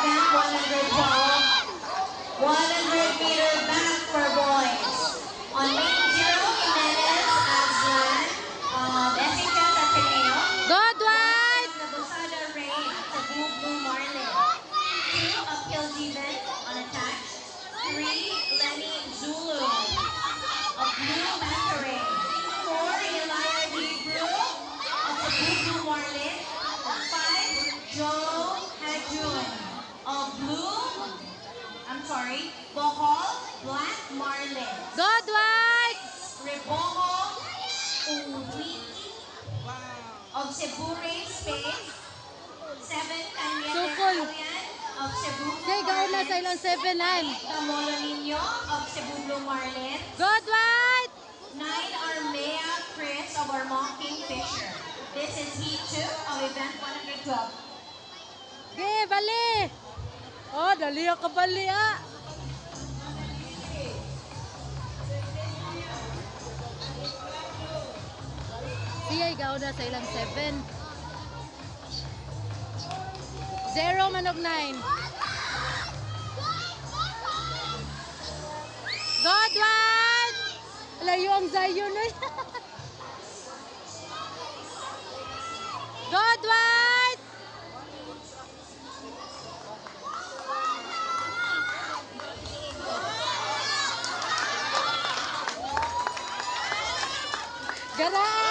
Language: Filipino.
event 112. 100-meter back for boys. On lane 0, Jimenez Aslan of SHS Ateneo. Go, Dwight! Nabosada Rain to Blue Marlin. 2, Uphill Jeevan on attack. 3, Lenny Zulu of Blue Mantaray. 4, Elia Hebrew of the Blue Marlin. 5, Joe Hajun of Bohol Black Marlin. Go, Dwight! Reboho Uwiki of Cebu Race Space. 7, Tanya Sukol. Alian of Cebu Say, gawin na sa ilang 7, han. Tamolo Niño of Cebu Blue Marlin. Go, Dwight! 9, Armea Chris of Armagh Kingfisher. This is heat 2 of event 112. Okay, bali! Oh, dali ka bali, ah! Siya, ikaw na sa ilang 7. 0 manog 9. Go, Dwight! Layo ang Zion eh. Go, Dwight! Gara!